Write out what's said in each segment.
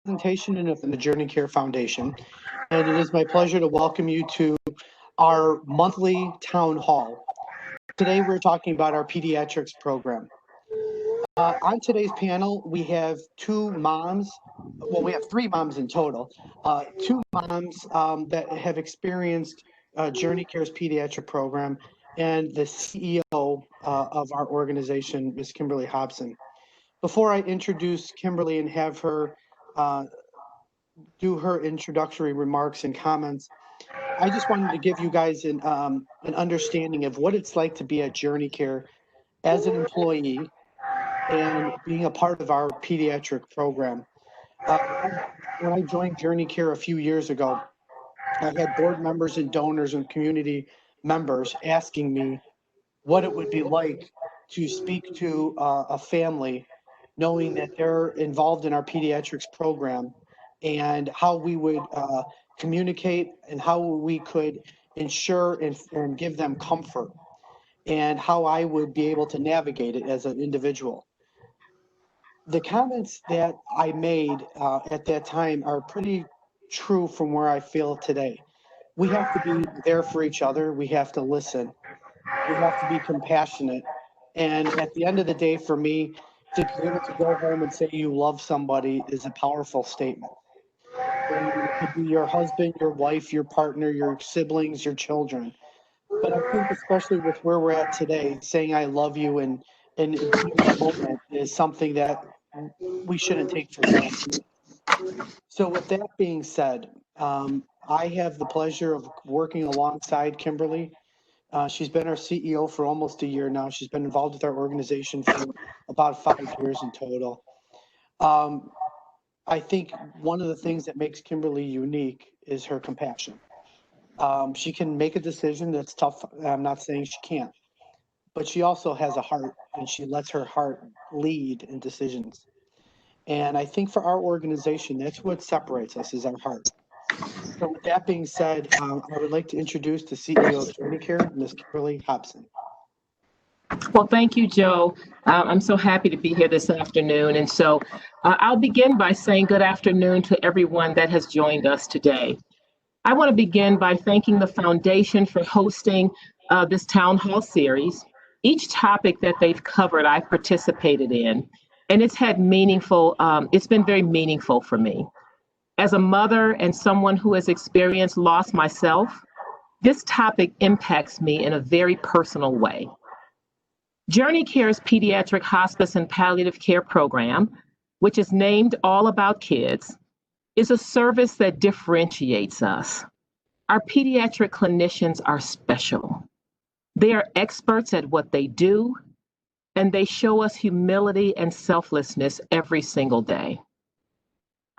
presentation and of the JourneyCare Foundation, and it is my pleasure to welcome you to our monthly town hall. Today, we're talking about our pediatrics program. On today's panel, we have two moms. Well, we have three moms in total. Two moms that have experienced JourneyCare's pediatric program, and the CEO of our organization, Ms. Kimberly Hobson. Before I introduce Kimberly and have her do her introductory remarks and comments, I just wanted to give you guys an understanding of what it's like to be at JourneyCare as an employee and being a part of our pediatric program. When I joined JourneyCare a few years ago, I had board members and donors and community members asking me what it would be like to speak to a family knowing that they're involved in our pediatrics program, and how we would communicate and how we could ensure and give them comfort, and how I would be able to navigate it as an individual. The comments that I made at that time are pretty true from where I feel today. We have to be there for each other. We have to listen. We have to be compassionate. And at the end of the day, for me, to be able to go home and say you love somebody is a powerful statement. And it could be your husband, your wife, your partner, your siblings, your children. But I think especially with where we're at today, saying I love you and in that moment is something that we shouldn't take for granted. So with that being said, I have the pleasure of working alongside Kimberly. She's been our CEO for almost a year now. She's been involved with our organization for about 5 years in total. I think one of the things that makes Kimberly unique is her compassion. She can make a decision that's tough. I'm not saying she can't, but she also has a heart, and she lets her heart lead in decisions. And I think for our organization, that's what separates us, is our heart. So with that being said, I would like to introduce the CEO of JourneyCare, Ms. Kimberly Hobson. Well, thank you, Joe. I'm so happy to be here this afternoon. And so I'll begin by saying good afternoon to everyone that has joined us today. I want to begin by thanking the foundation for hosting this town hall series. Each topic that they've covered, I've participated in, and it's been very meaningful for me. As a mother and someone who has experienced loss myself, this topic impacts me in a very personal way. JourneyCare's Pediatric Hospice and Palliative Care program, which is named All About Kids, is a service that differentiates us. Our pediatric clinicians are special. They are experts at what they do, and they show us humility and selflessness every single day.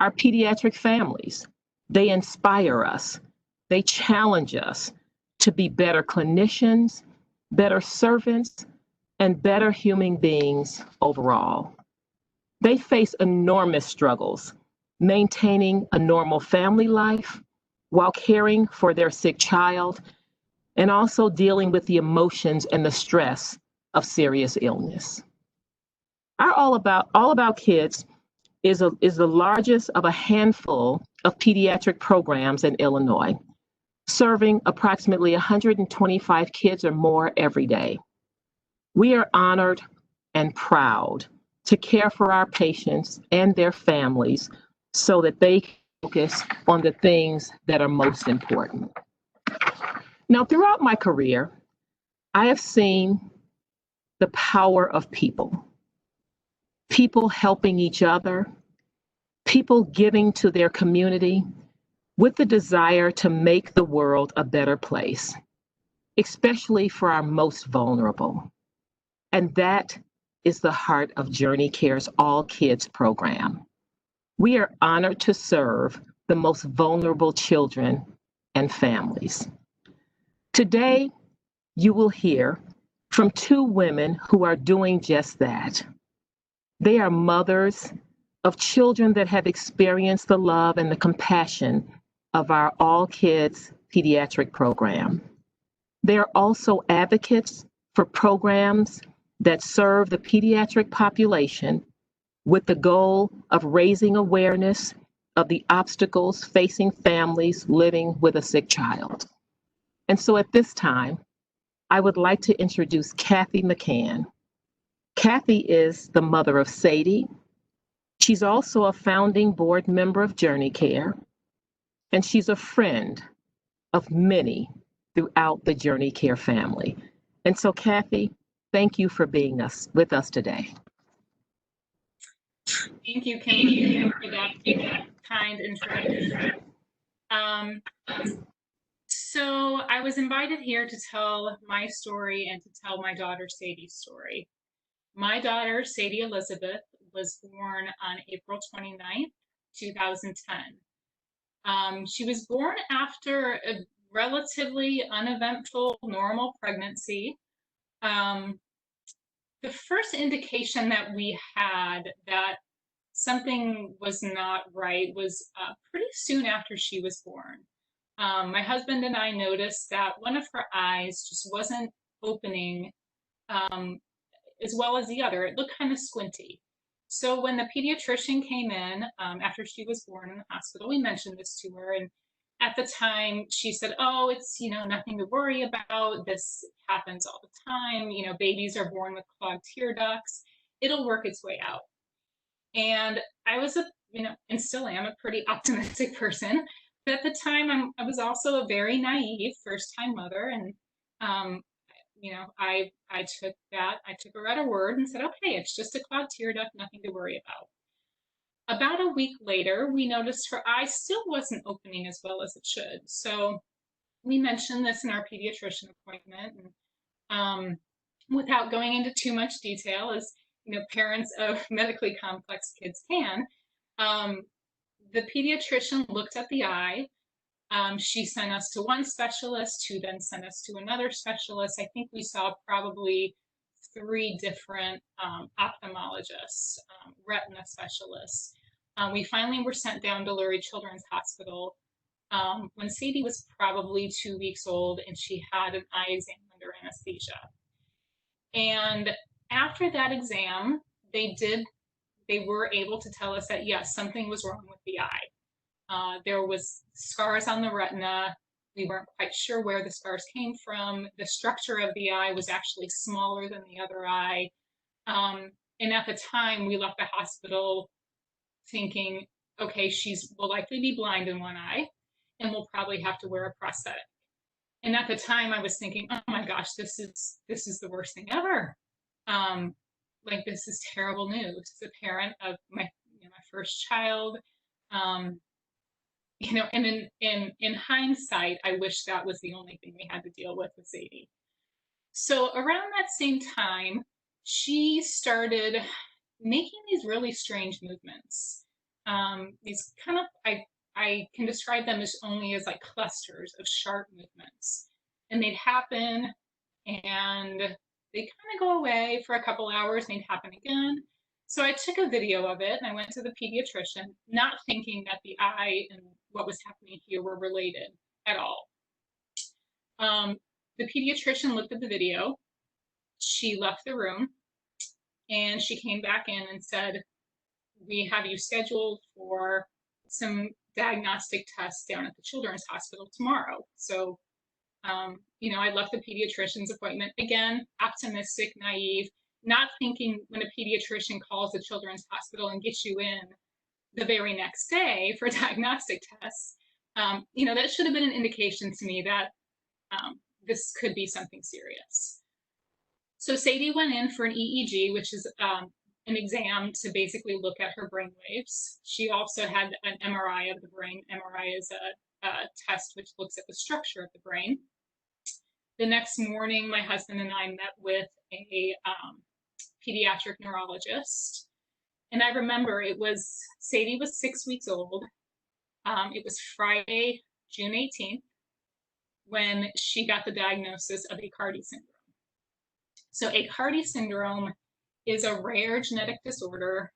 Our pediatric families, they inspire us. They challenge us to be better clinicians, better servants, and better human beings overall. They face enormous struggles, maintaining a normal family life while caring for their sick child, and also dealing with the emotions and the stress of serious illness. Our All About Kids is the largest of a handful of pediatric programs in Illinois, serving approximately 125 kids or more every day. We are honored and proud to care for our patients and their families so that they can focus on the things that are most important. Now, throughout my career, I have seen the power of people helping each other, people giving to their community with the desire to make the world a better place, especially for our most vulnerable. And that is the heart of JourneyCare's All Kids program. We are honored to serve the most vulnerable children and families. Today, you will hear from two women who are doing just that. They are mothers of children that have experienced the love and the compassion of our All Kids pediatric program. They are also advocates for programs that serve the pediatric population with the goal of raising awareness of the obstacles facing families living with a sick child. And so at this time, I would like to introduce Cathy McCann. Cathy is the mother of Sadie. She's also a founding board member of JourneyCare, and she's a friend of many throughout the JourneyCare family. And so, Cathy, thank you for being with us today. Thank you, Kimberly, for that kind introduction. So I was invited here to tell my story and to tell my daughter Sadie's story. My daughter, Sadie Elizabeth, was born on April 29th, 2010. She was born after a relatively uneventful, normal pregnancy. The first indication that we had that something was not right was pretty soon after she was born. My husband and I noticed that one of her eyes just wasn't opening as well as the other. It looked kind of squinty. So when the pediatrician came in after she was born in the hospital, we mentioned this to her, and at the time she said, "Oh, it's nothing to worry about. This happens all the time. Babies are born with clogged tear ducts. It'll work its way out." And I was and still am a pretty optimistic person. But at the time, I was also a very naive first-time mother, and I took her at her word and said, "Okay, it's just a clogged tear duct, nothing to worry about." About a week later, we noticed her eye still wasn't opening as well as it should. So we mentioned this in our pediatrician appointment, and without going into too much detail, as parents of medically complex kids can, the pediatrician looked at the eye. She sent us to one specialist, who then sent us to another specialist. I think we saw probably 3 different ophthalmologists, retina specialists. We finally were sent down to Lurie Children's Hospital when Sadie was probably 2 weeks old, and she had an eye exam under anesthesia. And after that exam, they were able to tell us that yes, something was wrong with the eye. There was scars on the retina. We weren't quite sure where the scars came from. The structure of the eye was actually smaller than the other eye. And at the time, we left the hospital thinking, okay, will likely be blind in one eye, and we'll probably have to wear a prosthetic. And at the time, I was thinking, oh my gosh, this is the worst thing ever. This is terrible news. As a parent of my first child, and in hindsight, I wish that was the only thing we had to deal with Sadie. So around that same time, she started making these really strange movements. These kind of, I can describe them as only as like clusters of sharp movements. And they'd happen and they kind of go away for a couple hours and they'd happen again. So I took a video of it and I went to the pediatrician, not thinking that the eye and what was happening here were related at all. The pediatrician looked at the video. She left the room and she came back in and said, "We have you scheduled for some diagnostic tests down at the Children's Hospital tomorrow." So, I left the pediatrician's appointment, again, optimistic, naive, not thinking when a pediatrician calls the Children's Hospital and gets you in the very next day for diagnostic tests, that should have been an indication to me that this could be something serious. So Sadie went in for an EEG, which is an exam to basically look at her brain waves. She also had an MRI of the brain. MRI is a test which looks at the structure of the brain. The next morning, my husband and I met with a pediatric neurologist. And I remember Sadie was 6 weeks old. It was Friday, June 18th, when she got the diagnosis of Icardi Syndrome. So Acardi Syndrome is a rare genetic disorder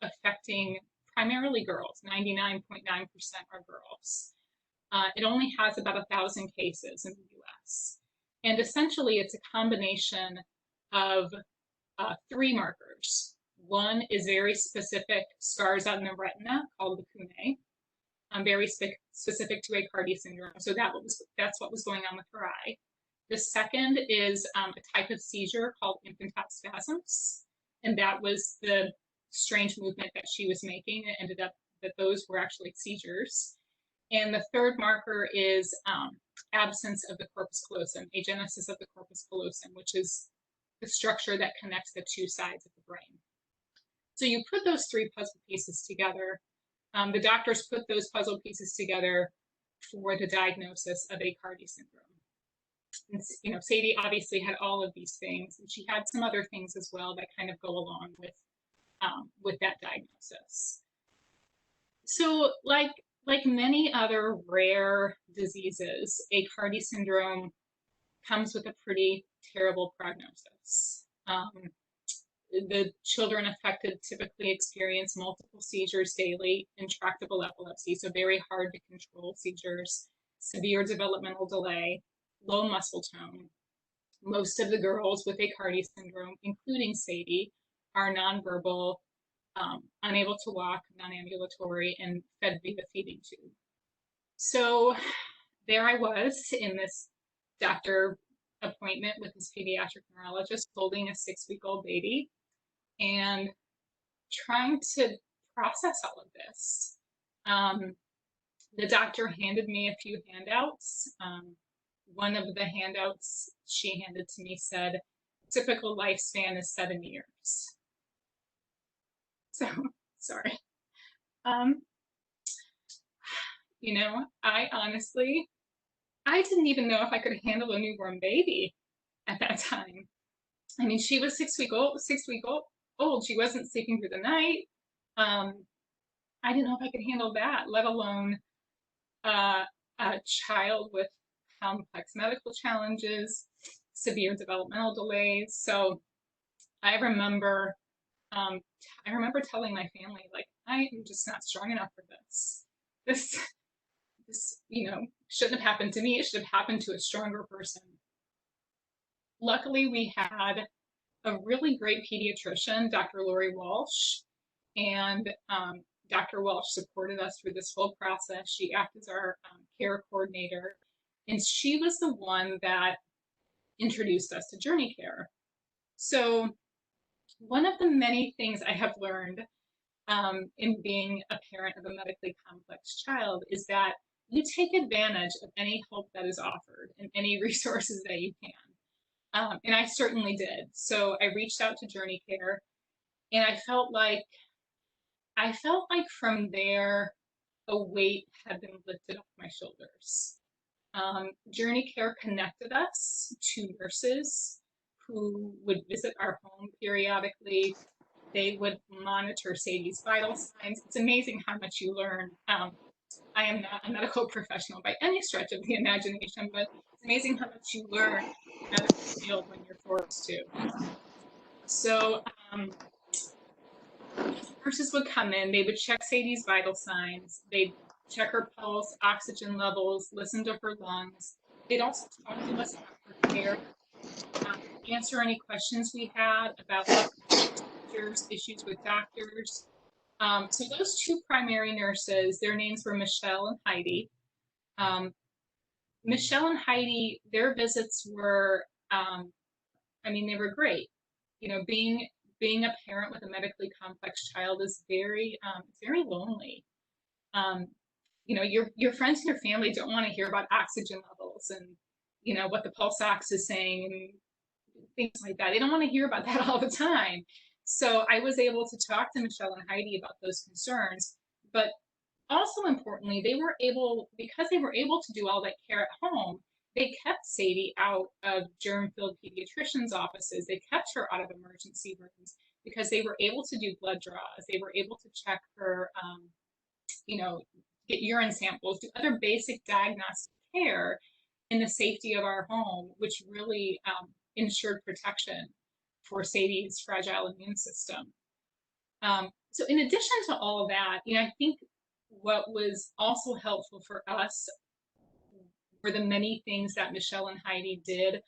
affecting primarily girls. 99.9% are girls. It only has about 1,000 cases in the US. And essentially, it's a combination of 3 markers. One is very specific scars on the retina called lacunae. very specific to Acardi Syndrome. So that's what was going on with her eye. The second is a type of seizure called infantile spasms, and that was the strange movement that she was making. It ended up that those were actually seizures. And the third marker is absence of the corpus callosum, agenesis of the corpus callosum, which is the structure that connects the two sides of the brain. So you put those three puzzle pieces together. The doctors put those puzzle pieces together for the diagnosis of Acardi syndrome. And, you know, Sadie obviously had all of these things, and she had some other things as well that kind of go along with that diagnosis. So, like many other rare diseases, Acardi syndrome comes with a pretty terrible prognosis. The children affected typically experience multiple seizures daily, intractable epilepsy, so very hard to control seizures, severe developmental delay, low muscle tone. Most of the girls with Acardi syndrome, including Sadie, are nonverbal, unable to walk, non-ambulatory, and fed via feeding tube. So there I was in this doctor appointment with this pediatric neurologist holding a 6-week-old baby and trying to process all of this. The doctor handed me a few handouts. One of the handouts she handed to me said, typical lifespan is 7 years. So, sorry. You know, I didn't even know if I could handle a newborn baby at that time. I mean, she was 6 weeks old. She wasn't sleeping through the night. I didn't know if I could handle that, let alone a child with complex medical challenges, severe developmental delays. So I remember telling my family, like, I am just not strong enough for this. This, you know, shouldn't have happened to me. It should have happened to a stronger person. Luckily, we had a really great pediatrician, Dr. Lori Walsh, and Dr. Walsh supported us through this whole process. She acted as our care coordinator, and she was the one that introduced us to JourneyCare. So one of the many things I have learned in being a parent of a medically complex child is that you take advantage of any help that is offered and any resources that you can. And I certainly did. So I reached out to JourneyCare, and I felt like from there, a weight had been lifted off my shoulders. JourneyCare connected us to nurses who would visit our home periodically. They would monitor Sadie's vital signs. It's amazing how much you learn. I am not a medical professional by any stretch of the imagination, but it's amazing how much you learn in the medical field when you're forced to. So nurses would come in, they would check Sadie's vital signs, they'd check her pulse, oxygen levels, listen to her lungs. They'd also talk to us about her care, answer any questions we had about issues with doctors. So those two primary nurses, their names were Michelle and Heidi. Michelle and Heidi, their visits were, I mean, they were great. You know, being a parent with a medically complex child is very lonely. You know, your friends and your family don't want to hear about oxygen levels and, you know, what the pulse ox is saying and things like that. They don't want to hear about that all the time. So I was able to talk to Michelle and Heidi about those concerns, but also importantly, because they were able to do all that care at home, they kept Sadie out of germ-filled pediatricians' offices. They kept her out of emergency rooms because they were able to do blood draws. They were able to check her, you know, get urine samples, do other basic diagnostic care in the safety of our home, which really ensured protection for Sadie's fragile immune system. So in addition to all of that, you know, I think what was also helpful for us were the many things that Michelle and Heidi did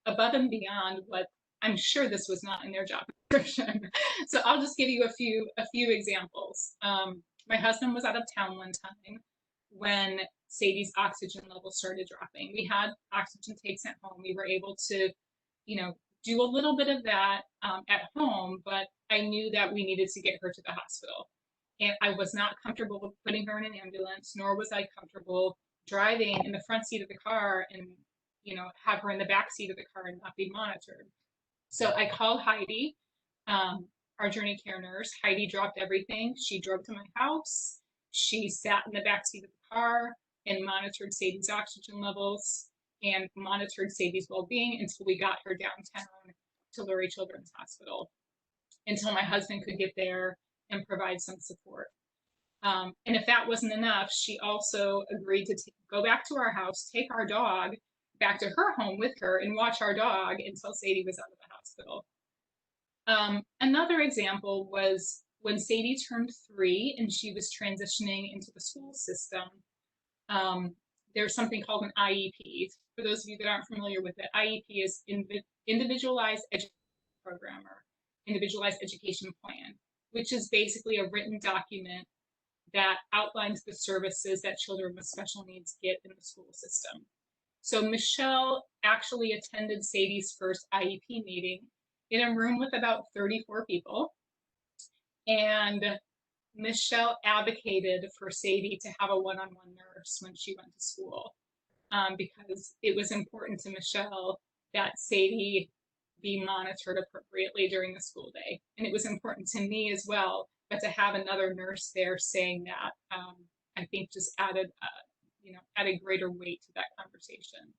above and beyond what I'm sure this was not in their job description. So I'll just give you a few examples. My husband was out of town one time when Sadie's oxygen level started dropping. We had oxygen tanks at home. We were able to, do a little bit of that at home, but I knew that we needed to get her to the hospital. And I was not comfortable with putting her in an ambulance, nor was I comfortable driving in the front seat of the car and, have her in the back seat of the car and not be monitored. So I called Heidi, our JourneyCare nurse. Heidi dropped everything. She drove to my house. She sat in the back seat of the car and monitored Sadie's oxygen levels and monitored Sadie's well-being until we got her downtown to Lurie Children's Hospital, until my husband could get there and provide some support. And if that wasn't enough, she also agreed to go back to our house, take our dog back to her home with her, and watch our dog until Sadie was out of the hospital. Another example was when Sadie turned 3 and she was transitioning into the school system. There's something called an IEP. For those of you that aren't familiar with it, IEP is Individualized Education Program, or Individualized Education Plan, which is basically a written document that outlines the services that children with special needs get in the school system. So Michelle actually attended Sadie's first IEP meeting in a room with about 34 people. And Michelle advocated for Sadie to have a one-on-one nurse when she went to school, because it was important to Michelle that Sadie be monitored appropriately during the school day. And it was important to me as well, but to have another nurse there saying that, I think just added greater weight to that conversation.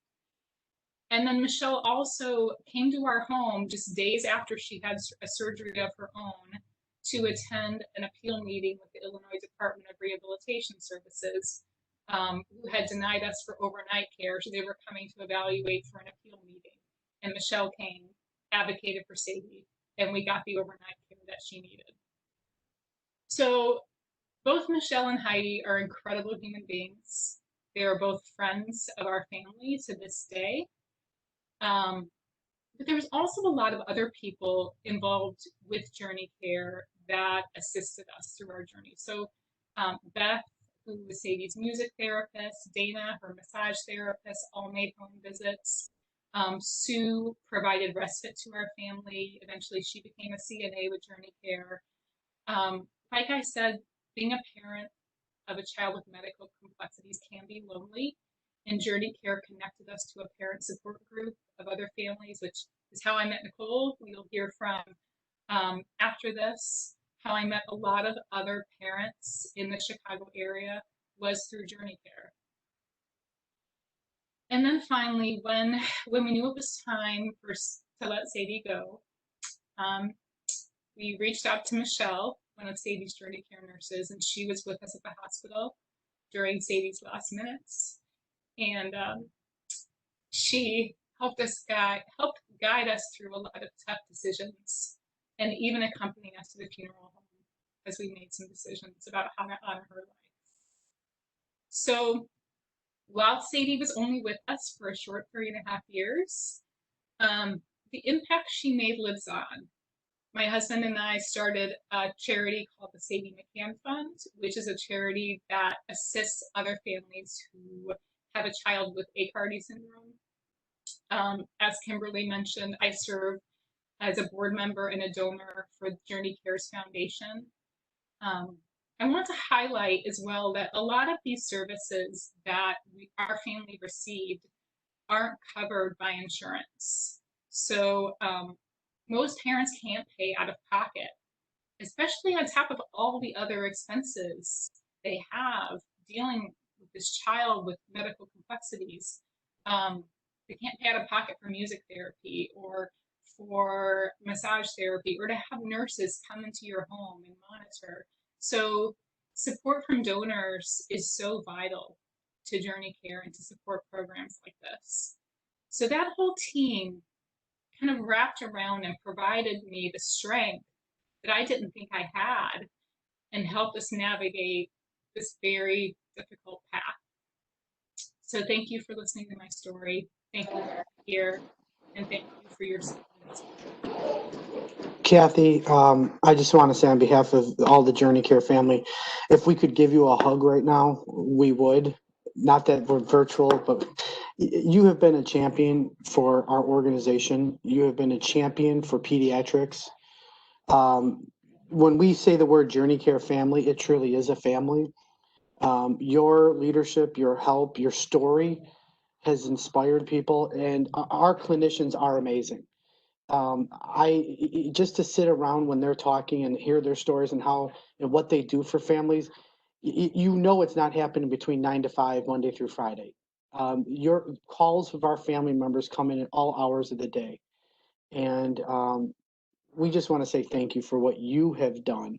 And then Michelle also came to our home just days after she had a surgery of her own to attend an appeal meeting with the Illinois Department of Rehabilitation Services, who had denied us for overnight care. So they were coming to evaluate for an appeal meeting. And Michelle came, advocated for Sadie, and we got the overnight care that she needed. So both Michelle and Heidi are incredible human beings. They are both friends of our family to this day. But there was also a lot of other people involved with JourneyCare that assisted us through our journey. So Beth, who was Sadie's music therapist, Dana, her massage therapist, all made home visits. Sue provided respite to our family. Eventually she became a CNA with JourneyCare. Like I said, being a parent of a child with medical complexities can be lonely, and JourneyCare connected us to a parent support group of other families, which is how I met Nicole, who you'll hear from after this. How I met a lot of other parents in the Chicago area was through JourneyCare. And then finally, when we knew it was time to let Sadie go, we reached out to Michelle, one of Sadie's JourneyCare nurses, and she was with us at the hospital during Sadie's last minutes. And she helped guide us through a lot of tough decisions, and even accompany us to the funeral home as we made some decisions about how to honor her life. So while Sadie was only with us for a short 3.5 years, the impact she made lives on. My husband and I started a charity called the Sadie McCann Fund, which is a charity that assists other families who have a child with Acardi Syndrome. As Kimberly mentioned, I serve as a board member and a donor for JourneyCare's Foundation. I want to highlight as well that a lot of these services that our family received aren't covered by insurance. So most parents can't pay out of pocket, especially on top of all the other expenses they have dealing with this child with medical complexities. They can't pay out of pocket for music therapy or for massage therapy, or to have nurses come into your home and monitor. So support from donors is so vital to JourneyCare and to support programs like this. So that whole team kind of wrapped around and provided me the strength that I didn't think I had, and helped us navigate this very difficult path. So thank you for listening to my story. Thank you for being here, and thank you for your support. Cathy, I just want to say on behalf of all the JourneyCare family, if we could give you a hug right now, we would. Not that we're virtual, but you have been a champion for our organization. You have been a champion for pediatrics. When we say the word JourneyCare family, it truly is a family. Your leadership, your help, your story has inspired people, and our clinicians are amazing. Just to sit around when they're talking and hear their stories and how and what they do for families, you know it's not happening between 9 to 5, Monday through Friday. Your calls of our family members come in at all hours of the day, and we just want to say thank you for what you have done.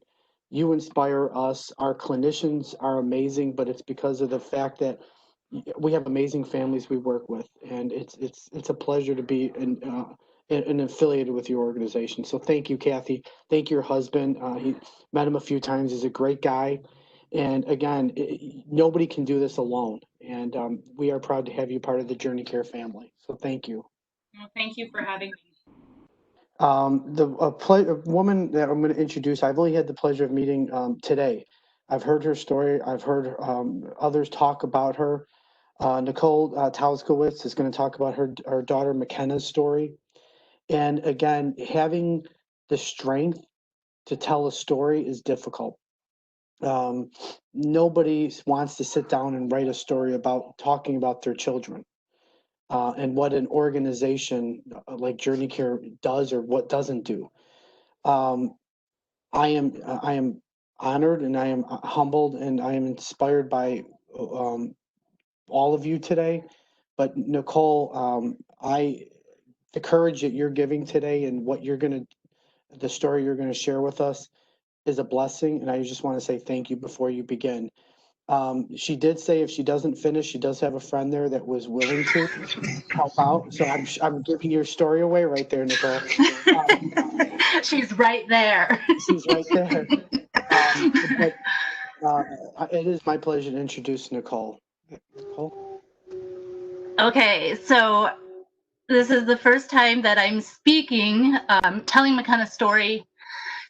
You inspire us. Our clinicians are amazing, but it's because of the fact that we have amazing families we work with, and it's a pleasure to be and affiliated with your organization. So thank you, Cathy. Thank you, your husband. He met him a few times. He's a great guy. And again, nobody can do this alone. And we are proud to have you part of the JourneyCare family. So thank you. Well, thank you for having me. A woman that I'm going to introduce, I've only had the pleasure of meeting today. I've heard her story. I've heard others talk about her. Nicole Tyszkiewicz is going to talk about her daughter McKenna's story. And again, having the strength to tell a story is difficult. Nobody wants to sit down and write a story about talking about their children and what an organization like JourneyCare does or what doesn't do. I am honored and I am humbled and I am inspired by all of you today. But Nicole, the courage that you're giving today and the story you're gonna share with us is a blessing, and I just want to say thank you before you begin. She did say if she doesn't finish, she does have a friend there that was willing to help out. So I'm giving your story away right there, Nicole. She's right there. She's right there. It is my pleasure to introduce Nicole. Nicole? Okay, so this is the first time that I'm speaking, telling McKenna's story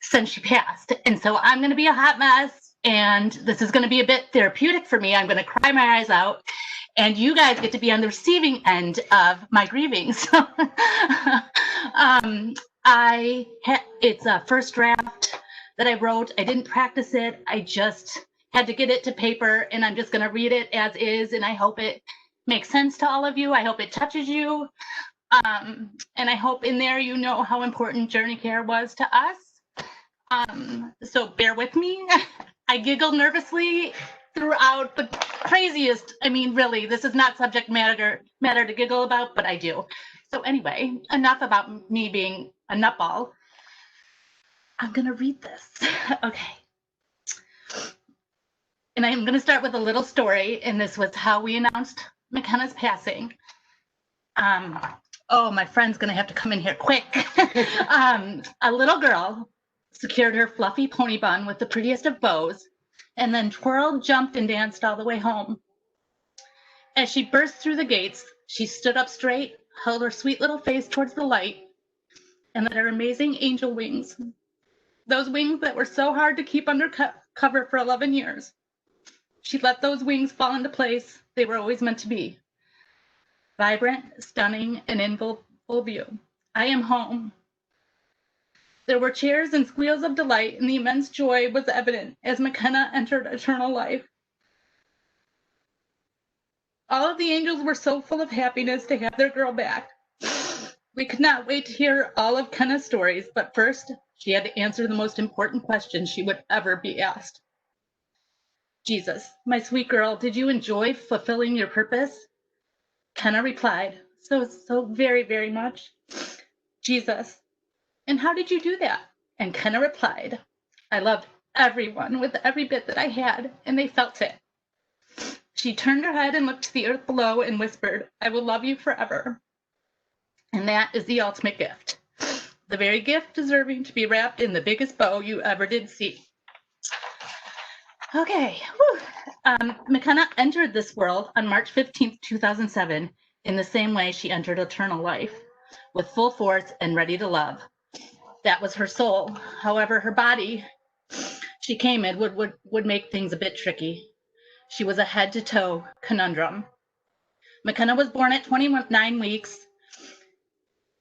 since she passed. And so I'm going to be a hot mess, and this is going to be a bit therapeutic for me. I'm going to cry my eyes out, and you guys get to be on the receiving end of my grieving. So it's a first draft that I wrote. I didn't practice it. I just had to get it to paper, and I'm just going to read it as is, and I hope it makes sense to all of you. I hope it touches you. And I hope in there you know how important JourneyCare was to us. So bear with me. I giggled nervously throughout the craziest. I mean, really, this is not subject matter to giggle about, but I do. So anyway, enough about me being a nutball. I'm going to read this. Okay. And I'm going to start with a little story, and this was how we announced McKenna's passing. Oh, my friend's going to have to come in here quick. A little girl secured her fluffy pony bun with the prettiest of bows, and then twirled, jumped, and danced all the way home. As she burst through the gates, she stood up straight, held her sweet little face towards the light, and let her amazing angel wings, those wings that were so hard to keep under cover for 11 years, she let those wings fall into place they were always meant to be. Vibrant, stunning, and in full view. I am home. There were cheers and squeals of delight, and the immense joy was evident as McKenna entered eternal life. All of the angels were so full of happiness to have their girl back. We could not wait to hear all of Kenna's stories, but first, she had to answer the most important question she would ever be asked. Jesus, my sweet girl, did you enjoy fulfilling your purpose? Kenna replied, so very, very much. Jesus, and how did you do that? And Kenna replied, I loved everyone with every bit that I had, and they felt it. She turned her head and looked to the earth below and whispered, I will love you forever. And that is the ultimate gift. The very gift deserving to be wrapped in the biggest bow you ever did see. Okay. McKenna entered this world on March 15th, 2007, in the same way she entered eternal life, with full force and ready to love. That was her soul. However, her body, she came in, would make things a bit tricky. She was a head-to-toe conundrum. McKenna was born at 29 weeks,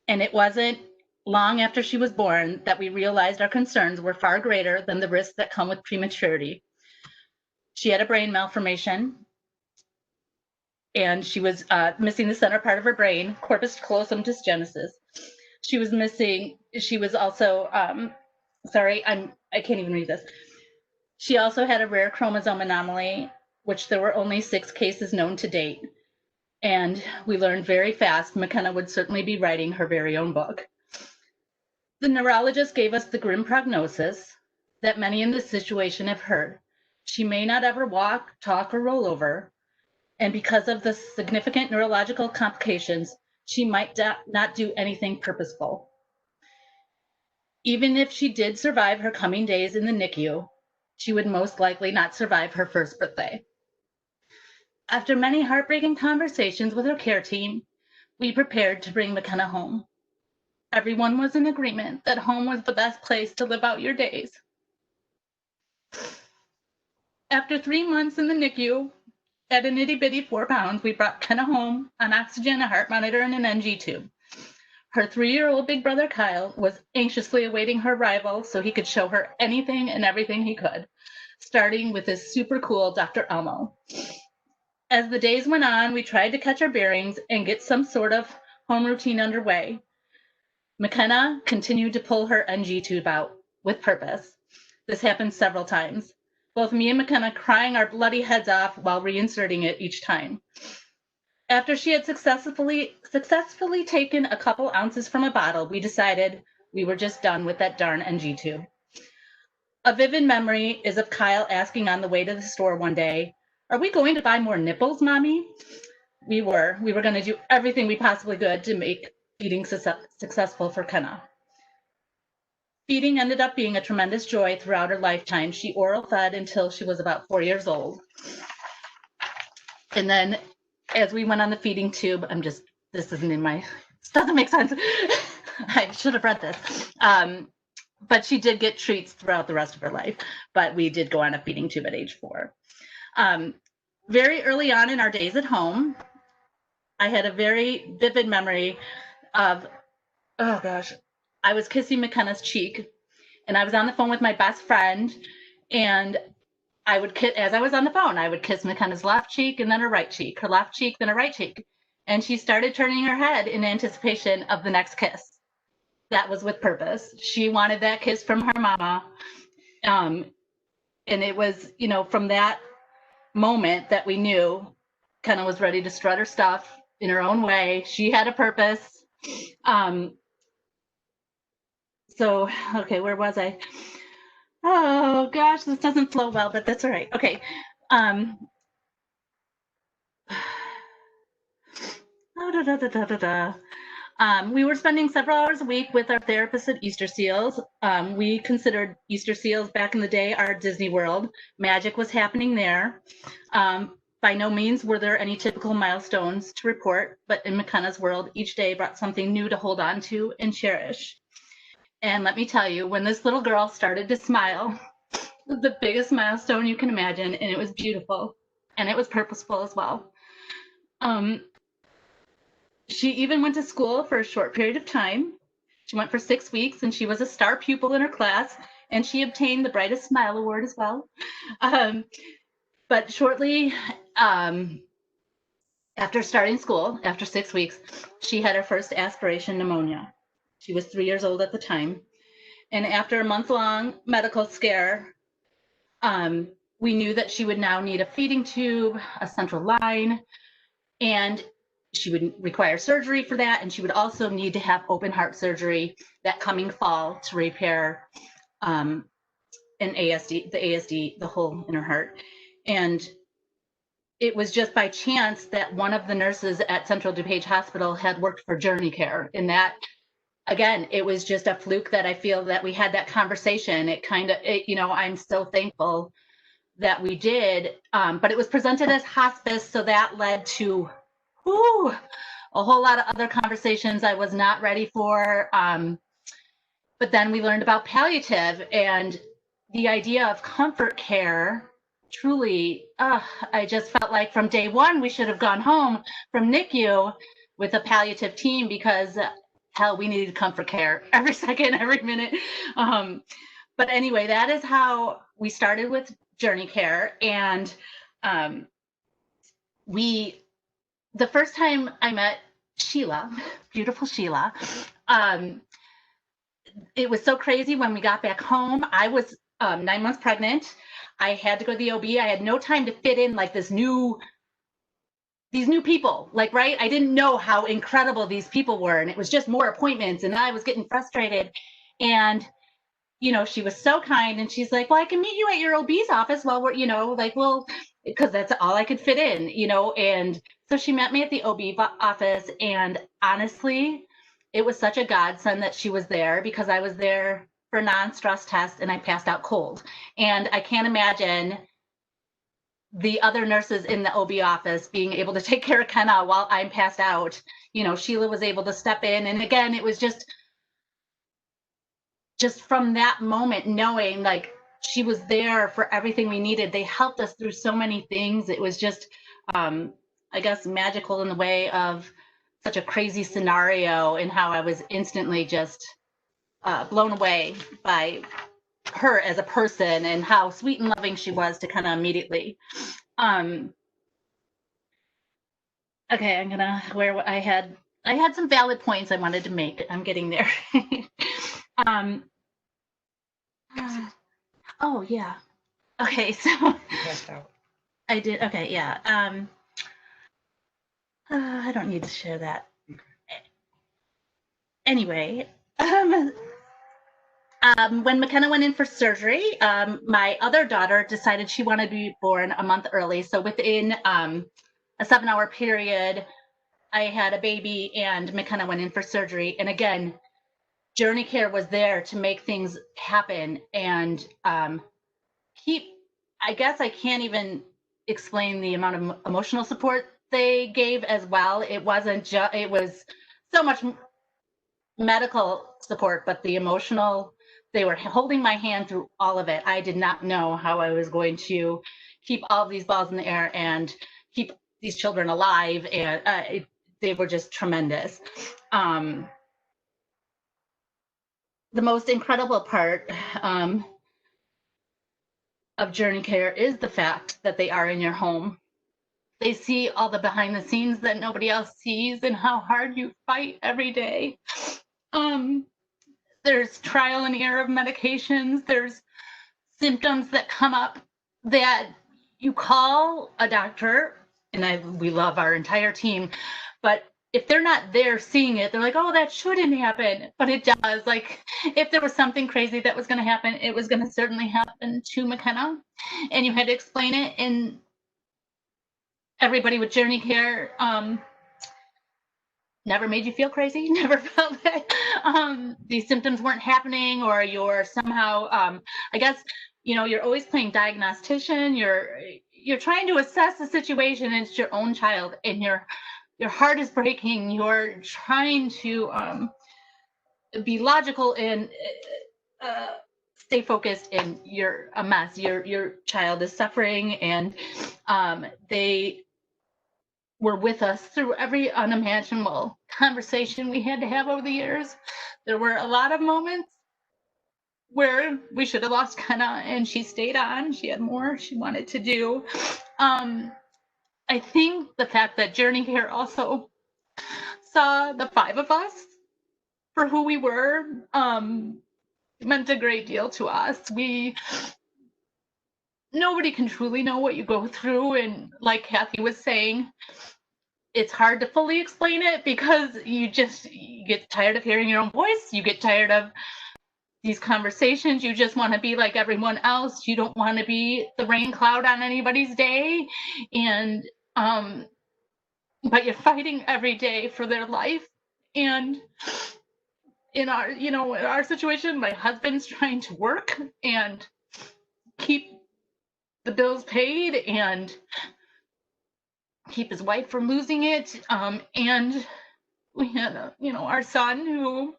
and it wasn't long after she was born that we realized our concerns were far greater than the risks that come with prematurity. She had a brain malformation, and she was missing the center part of her brain, corpus callosum dysgenesis. She was also, sorry, I can't even read this. She also had a rare chromosome anomaly, which there were only 6 cases known to date. And we learned very fast McKenna would certainly be writing her very own book. The neurologist gave us the grim prognosis that many in this situation have heard. She may not ever walk, talk, or roll over. And because of the significant neurological complications, she might not do anything purposeful. Even if she did survive her coming days in the NICU, she would most likely not survive her first birthday. After many heartbreaking conversations with her care team, we prepared to bring McKenna home. Everyone was in agreement that home was the best place to live out your days. After 3 months in the NICU, at an itty-bitty 4 pounds, we brought Kenna home on oxygen, a heart monitor, and an NG tube. Her 3-year-old big brother, Kyle, was anxiously awaiting her arrival so he could show her anything and everything he could, starting with his super cool Dr. Elmo. As the days went on, we tried to catch our bearings and get some sort of home routine underway. McKenna continued to pull her NG tube out with purpose. This happened several times. Both me and McKenna crying our bloody heads off while reinserting it each time. After she had successfully taken a couple ounces from a bottle, we decided we were just done with that darn NG tube. A vivid memory is of Kyle asking on the way to the store one day, "Are we going to buy more nipples, Mommy?" We were going to do everything we possibly could to make feeding successful for Kenna. Feeding ended up being a tremendous joy throughout her lifetime. She oral fed until she was about 4 years old. And then as we went on the feeding tube, this isn't in my, this doesn't make sense. I should have read this. But she did get treats throughout the rest of her life, but we did go on a feeding tube at age 4. Very early on in our days at home, I had a very vivid memory of, oh gosh, I was kissing McKenna's cheek, and I was on the phone with my best friend, and I would kiss, as I was on the phone, I would kiss McKenna's left cheek and then her right cheek, her left cheek, then her right cheek. And she started turning her head in anticipation of the next kiss. That was with purpose. She wanted that kiss from her mama. And it was, from that moment that we knew Kenna was ready to strut her stuff in her own way. She had a purpose. So, okay, where was I? Oh gosh, this doesn't flow well, but that's all right. Okay. We were spending several hours a week with our therapist at Easter Seals. We considered Easter Seals back in the day our Disney World. Magic was happening there. By no means were there any typical milestones to report, but in McKenna's world, each day brought something new to hold on to and cherish. And let me tell you, when this little girl started to smile, it was the biggest milestone you can imagine, and it was beautiful, and it was purposeful as well. She even went to school for a short period of time. She went for 6 weeks, and she was a star pupil in her class, and she obtained the Brightest Smile Award as well. But shortly after starting school, after 6 weeks, she had her first aspiration pneumonia. She was 3 years old at the time. And after a month-long medical scare, we knew that she would now need a feeding tube, a central line, and she would require surgery for that. And she would also need to have open heart surgery that coming fall to repair an ASD, the hole in her heart. And it was just by chance that one of the nurses at Central DuPage Hospital had worked for JourneyCare. And that, again, it was just a fluke that I feel that we had that conversation. I'm so thankful that we did, but it was presented as hospice. So that led to a whole lot of other conversations I was not ready for. But then we learned about palliative and the idea of comfort care. Truly, I just felt like from day one, we should have gone home from NICU with a palliative team because hell, we needed comfort care every second, every minute. But anyway, that is how we started with JourneyCare. And the first time I met Sheila, beautiful Sheila, it was so crazy when we got back home. I was 9 months pregnant. I had to go to the OB. I had no time to fit in like these new people, like, right? I didn't know how incredible these people were. And it was just more appointments and I was getting frustrated. And, you know, she was so kind and she's like, well, I can meet you at your OB's office while we're, you know, like, well, because that's all I could fit in, you know? And so she met me at the OB office. And honestly, it was such a godsend that she was there because I was there for non-stress test and I passed out cold. And I can't imagine the other nurses in the OB office being able to take care of Kenna while I'm passed out. You know, Sheila was able to step in. And again, it was just from that moment, knowing like she was there for everything we needed. They helped us through so many things. It was just, I guess, magical in the way of such a crazy scenario and how I was instantly just blown away by her as a person and how sweet and loving she was to kind of immediately. Okay, I'm gonna where I had some valid points I wanted to make. I'm getting there. Oh yeah. Okay, so I did. Okay, yeah. I don't need to share that. Anyway, when McKenna went in for surgery, my other daughter decided she wanted to be born a month early. So within a 7-hour period, I had a baby and McKenna went in for surgery. And again, JourneyCare was there to make things happen and I guess I can't even explain the amount of emotional support they gave as well. It wasn't just, it was so much medical support, but the emotional, they were holding my hand through all of it. I did not know how I was going to keep all of these balls in the air and keep these children alive. And they were just tremendous. The most incredible part of JourneyCare is the fact that they are in your home. They see all the behind the scenes that nobody else sees and how hard you fight every day. There's trial and error of medications. There's symptoms that come up that you call a doctor, and we love our entire team, but if they're not there seeing it, they're like, oh, that shouldn't happen, but it does. Like, if there was something crazy that was going to happen, it was going to certainly happen to McKenna, and you had to explain it. And everybody with JourneyCare never made you feel crazy, never felt that these symptoms weren't happening, or you're somehow, I guess, you know, you're always playing diagnostician. You're trying to assess the situation. And it's your own child, and your heart is breaking. You're trying to be logical and stay focused, and you're a mess. Your child is suffering, and they were with us through every unimaginable conversation we had to have over the years. There were a lot of moments where we should have lost Kenna, and she stayed on. She had more she wanted to do. I think the fact that JourneyCare also saw the 5 of us for who we were meant a great deal to us. Nobody can truly know what you go through, and like Cathy was saying, it's hard to fully explain it because you get tired of hearing your own voice. You get tired of these conversations. You just want to be like everyone else. You don't want to be the rain cloud on anybody's day. And but you're fighting every day for their life. And in our situation, my husband's trying to work and keep the bills paid and keep his wife from losing it. And we had our son who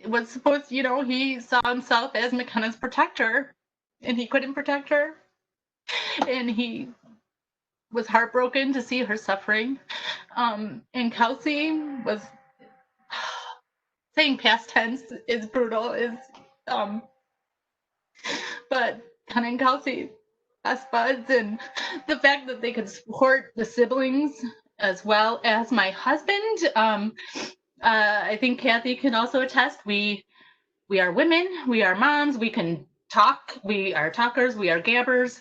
was supposed, he saw himself as McKenna's protector, and he couldn't protect her. And he was heartbroken to see her suffering. And Kelsey was, saying past tense is brutal, but Hannah and Kelsey, best buds, and the fact that they could support the siblings as well as my husband. I think Cathy can also attest. We are women, we are moms, we can talk, we are talkers, we are gabbers.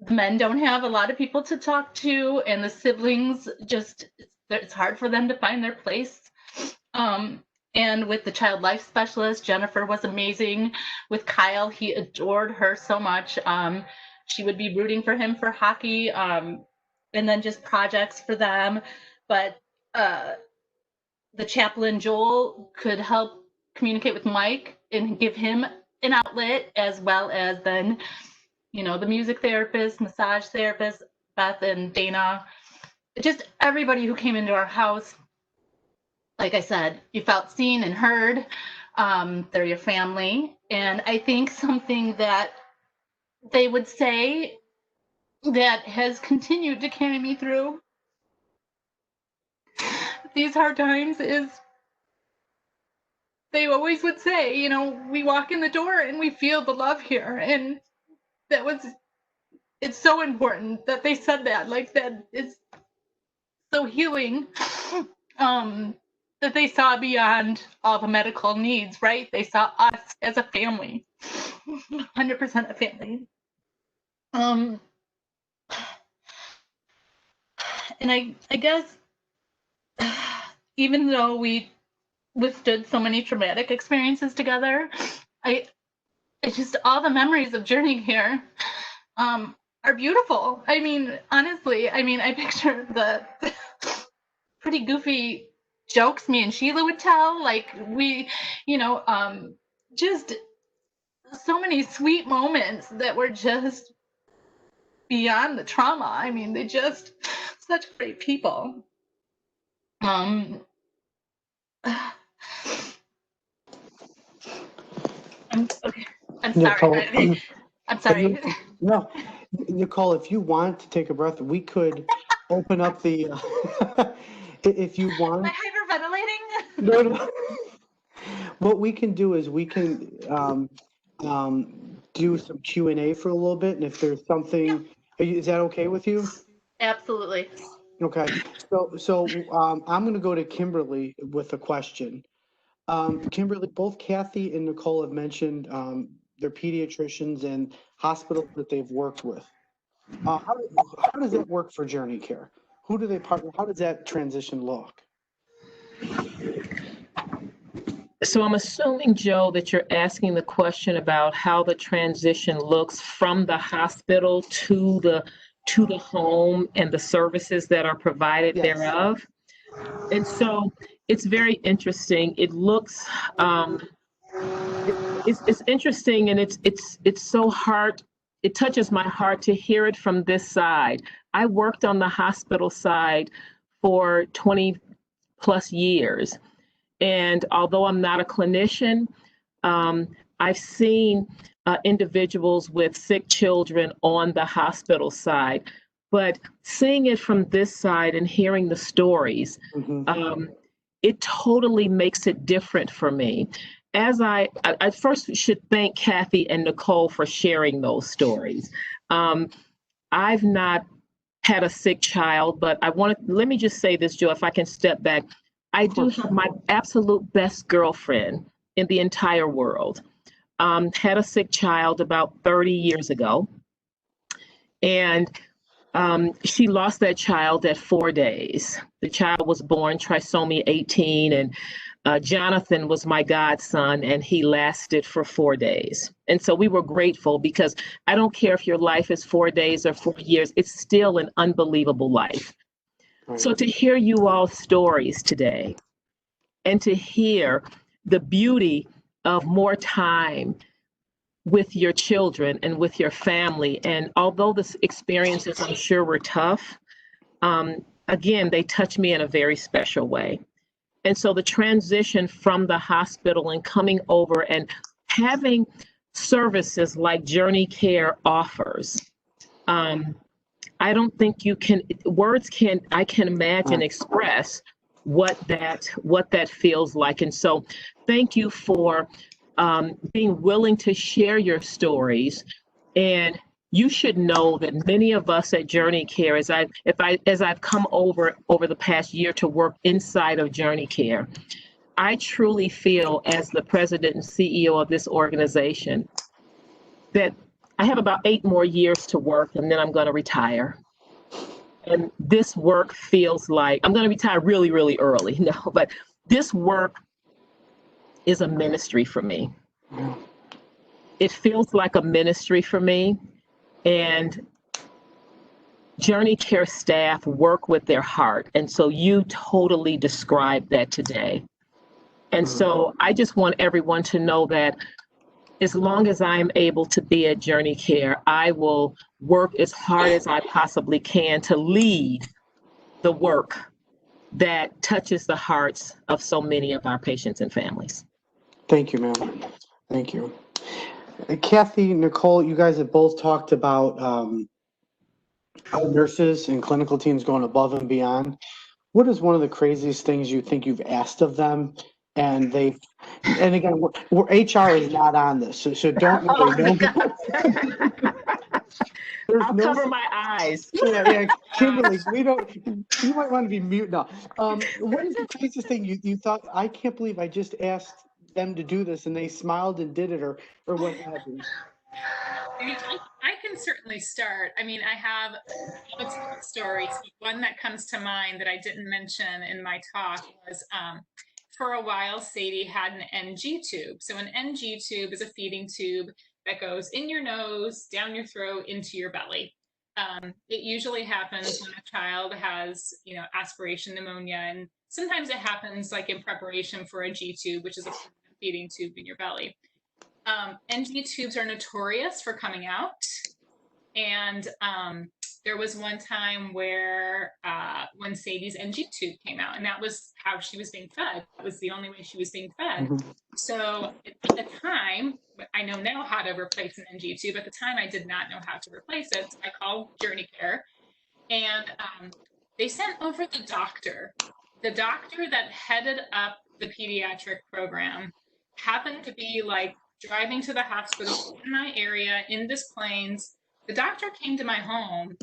The men don't have a lot of people to talk to, and the siblings just, it's hard for them to find their place. And with the child life specialist, Jennifer was amazing. With Kyle, he adored her so much. She would be rooting for him for hockey, and then just projects for them. But the chaplain, Joel, could help communicate with Mike and give him an outlet, as well as then, the music therapist, massage therapist, Beth and Dana, just everybody who came into our house. Like I said, you felt seen and heard. They're your family. And I think something that they would say that has continued to carry me through these hard times is they always would say, we walk in the door and we feel the love here. And it's so important that they said that. Like, that is so healing. That they saw beyond all the medical needs, right? They saw us as a family, 100% a family. And I guess even though we withstood so many traumatic experiences together, I just, all the memories of JourneyCare are beautiful. I mean, honestly, I picture the pretty goofy jokes me and Sheila would tell, like we, just so many sweet moments that were just beyond the trauma. They just, such great people. I'm okay. I'm sorry. Nicole, I'm sorry. No, Nicole, if you want to take a breath, we could open up the, if you want. Am I hyperventilating? No. What we can do is we can do some Q&A for a little bit, and if there's something, is that okay with you? Absolutely. Okay, so I'm going to go to Kimberly with a question. Kimberly, both Cathy and Nicole have mentioned their pediatricians and hospitals that they've worked with. How does that work for JourneyCare? Who do they partner? How does that transition look? So I'm assuming, Joe, that you're asking the question about how the transition looks from the hospital to the home and the services that are provided thereof. And so it's very interesting. It looks, it's interesting, and it's so hard. It touches my heart to hear it from this side. I worked on the hospital side for 20 plus years. And although I'm not a clinician, I've seen individuals with sick children on the hospital side. But seeing it from this side and hearing the stories, it totally makes it different for me. As I first should thank Cathy and Nicole for sharing those stories. I've not had a sick child, but let me just say this, Joe, if I can step back. I do have my absolute best girlfriend in the entire world. Had a sick child about 30 years ago. And she lost that child at 4 days. The child was born trisomy 18, and Jonathan was my godson, and he lasted for 4 days. And so we were grateful, because I don't care if your life is 4 days or 4 years, it's still an unbelievable life. So to hear you all's stories today, and to hear the beauty of more time with your children and with your family, and although the experiences I'm sure were tough, again, they touch me in a very special way. And so the transition from the hospital and coming over and having services like JourneyCare offers, I don't think you can, I can imagine express what that feels like. And so thank you for being willing to share your stories. And you should know that many of us at JourneyCare, as I've come over the past year to work inside of JourneyCare, I truly feel, as the president and CEO of this organization, that I have about 8 more years to work, and then I'm going to retire. And this work feels like I'm going to retire really, really early. No, but this work is a ministry for me. It feels like a ministry for me. And JourneyCare staff work with their heart. And so you totally described that today. And so I just want everyone to know that as long as I'm able to be at JourneyCare, I will work as hard as I possibly can to lead the work that touches the hearts of so many of our patients and families. Thank you, ma'am. Thank you. Cathy, Nicole, you guys have both talked about how nurses and clinical teams going above and beyond. What is one of the craziest things you think you've asked of them? And again, HR is not on this, so don't worry. I'll cover my eyes. Yeah, Kimberly, you might want to be mute now. What is the craziest thing you thought, I can't believe I just asked them to do this and they smiled and did it, or what happened? I can certainly start. I mean, I have lots of stories. One that comes to mind that I didn't mention in my talk was for a while, Sadie had an NG tube. So an NG tube is a feeding tube that goes in your nose, down your throat, into your belly. It usually happens when a child has, aspiration pneumonia, and sometimes it happens like in preparation for a G tube, which is a feeding tube in your belly. NG tubes are notorious for coming out, and there was one time where when Sadie's NG tube came out, and that was how she was being fed. That was the only way she was being fed. So at the time, I know now how to replace an NG tube. At the time, I did not know how to replace it. So I called JourneyCare, and they sent over the doctor. The doctor that headed up the pediatric program happened to be like driving to the hospital in my area in Des Plaines. The doctor came to my home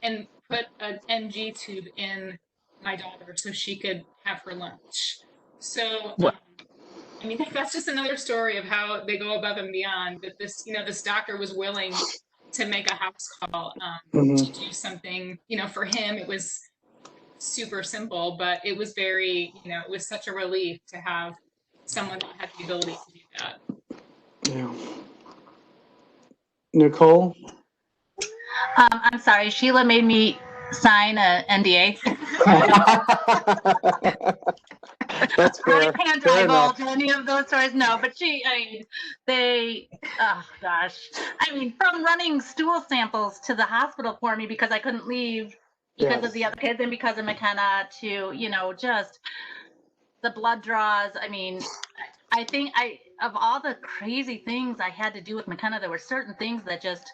and put an NG tube in my daughter so she could have her lunch. So, I mean, that's just another story of how they go above and beyond. That this doctor was willing to make a house call to do something. For him, it was super simple, but it was very, it was such a relief to have someone that had the ability to do that. Yeah. Nicole? I'm sorry, Sheila made me sign a NDA. That's fair. I can't divulge any of those stories, no, but from running stool samples to the hospital for me because I couldn't leave because of the other kids and because of McKenna to, just the blood draws. I mean, I think of all the crazy things I had to do with McKenna, there were certain things that just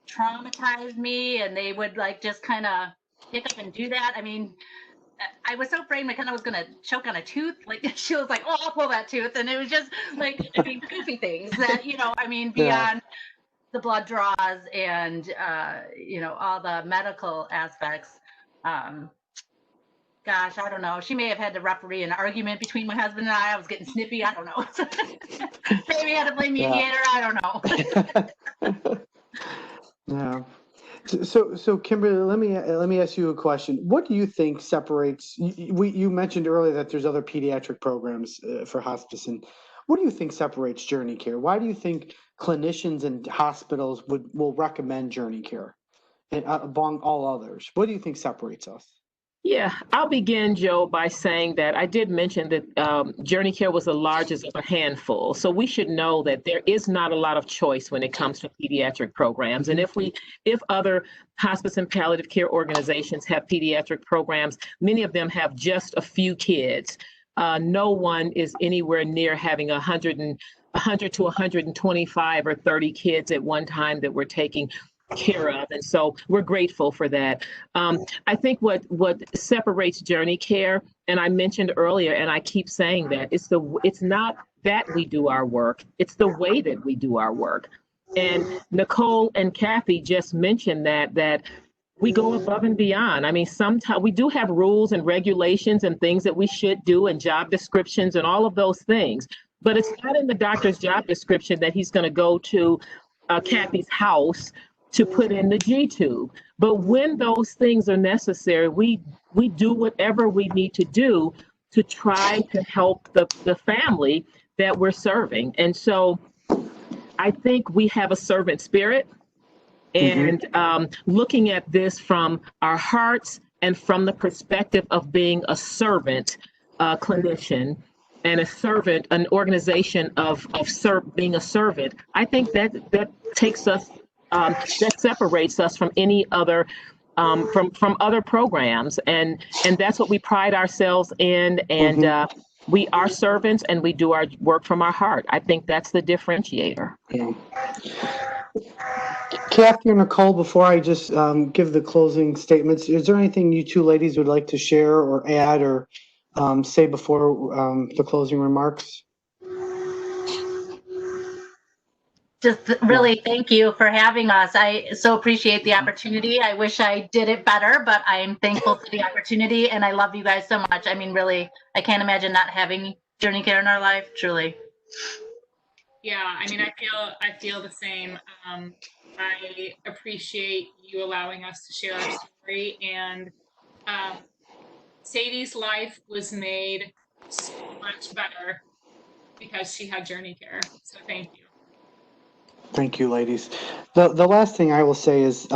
traumatized me, and they would just kind of pick up and do that. I mean, I was so afraid McKenna was going to choke on a tooth. She was like, oh, I'll pull that tooth. And it was just goofy things that, beyond the blood draws and, all the medical aspects. Gosh, I don't know. She may have had to referee an argument between my husband and I. I was getting snippy. I don't know. Maybe I had to play mediator. I don't know. Yeah. So Kimberly, let me ask you a question. What do you think separates? You mentioned earlier that there's other pediatric programs for hospice, and what do you think separates JourneyCare? Why do you think clinicians and hospitals will recommend JourneyCare and among all others? What do you think separates us? Yeah, I'll begin, Joe, by saying that I did mention that JourneyCare was the largest of a handful. So we should know that there is not a lot of choice when it comes to pediatric programs. And if other hospice and palliative care organizations have pediatric programs, many of them have just a few kids. No one is anywhere near having 100 to 125 or 30 kids at one time that we're taking care of. And so we're grateful for that. I think what separates JourneyCare, and I mentioned earlier, and I keep saying that, it's not that we do our work, it's the way that we do our work. And Nicole and Cathy just mentioned that we go above and beyond. I mean, sometimes we do have rules and regulations and things that we should do and job descriptions and all of those things. But it's not in the doctor's job description that he's going to go to Cathy's house to put in the G-tube. But when those things are necessary, we do whatever we need to do to try to help the family that we're serving. And so I think we have a servant spirit, and looking at this from our hearts and from the perspective of being a servant clinician and a servant, an organization of being a servant, I think that takes us, that separates us from any other, from other programs. And that's what we pride ourselves in. And we are servants and we do our work from our heart. I think that's the differentiator. Yeah. Cathy or Nicole, before I just give the closing statements, is there anything you two ladies would like to share or add or say before the closing remarks? Just really thank you for having us. I so appreciate the opportunity. I wish I did it better, but I'm thankful for the opportunity, and I love you guys so much. I mean, really, I can't imagine not having JourneyCare in our life, truly. Yeah, I mean, I feel the same. I appreciate you allowing us to share our story, and Sadie's life was made so much better because she had JourneyCare. So thank you. Thank you, ladies. The last thing I will say is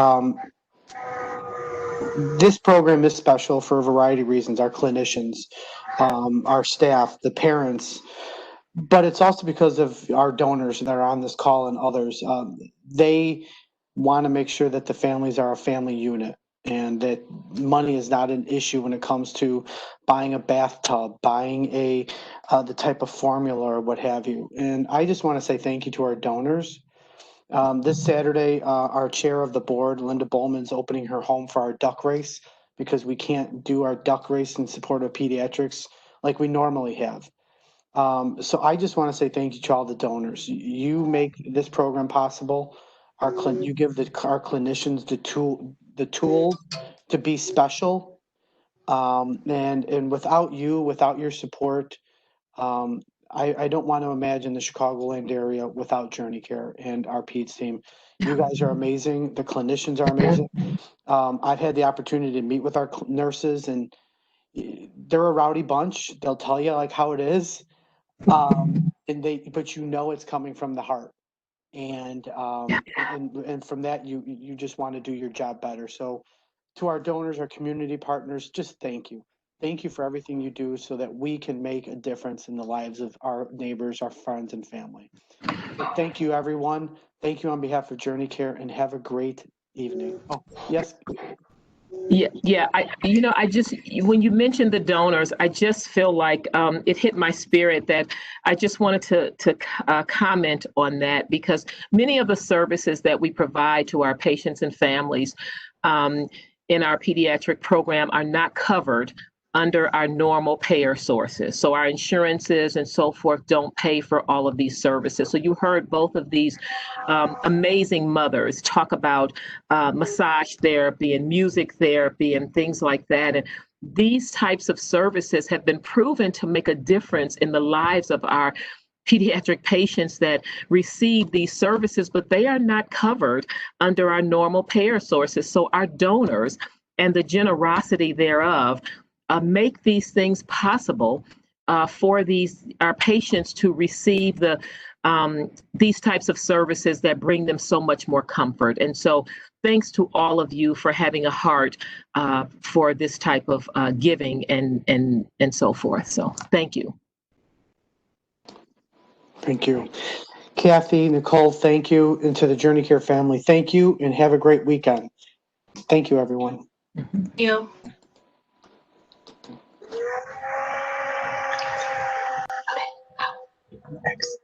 this program is special for a variety of reasons. Our clinicians, our staff, the parents, but it's also because of our donors that are on this call and others. They want to make sure that the families are a family unit and that money is not an issue when it comes to buying a bathtub, buying the type of formula or what have you. And I just want to say thank you to our donors. This Saturday, our chair of the board, Linda Bowman's opening her home for our duck race because we can't do our duck race in support of pediatrics like we normally have. So I just want to say thank you to all the donors. You make this program possible. You give our clinicians the tools to be special. And without you, without your support, I don't want to imagine the Chicagoland area without JourneyCare and our PEDS team. You guys are amazing. The clinicians are amazing. I've had the opportunity to meet with our nurses, and they're a rowdy bunch. They'll tell you like how it is, but you know it's coming from the heart, and from that you just want to do your job better. So, to our donors, our community partners, just thank you. Thank you for everything you do so that we can make a difference in the lives of our neighbors, our friends, and family. So thank you, everyone. Thank you on behalf of JourneyCare, and have a great evening. Oh, yes. Yeah. I just, when you mentioned the donors, I just feel like it hit my spirit that I just wanted to comment on that, because many of the services that we provide to our patients and families in our pediatric program are not covered under our normal payer sources. So our insurances and so forth don't pay for all of these services. So you heard both of these amazing mothers talk about massage therapy and music therapy and things like that. And these types of services have been proven to make a difference in the lives of our pediatric patients that receive these services, but they are not covered under our normal payer sources. So our donors and the generosity thereof make these things possible for our patients to receive the these types of services that bring them so much more comfort. And so thanks to all of you for having a heart for this type of giving and so forth. So thank you. Thank you. Cathy, Nicole, thank you. And to the JourneyCare family, thank you and have a great weekend. Thank you, everyone. Thank you. Next.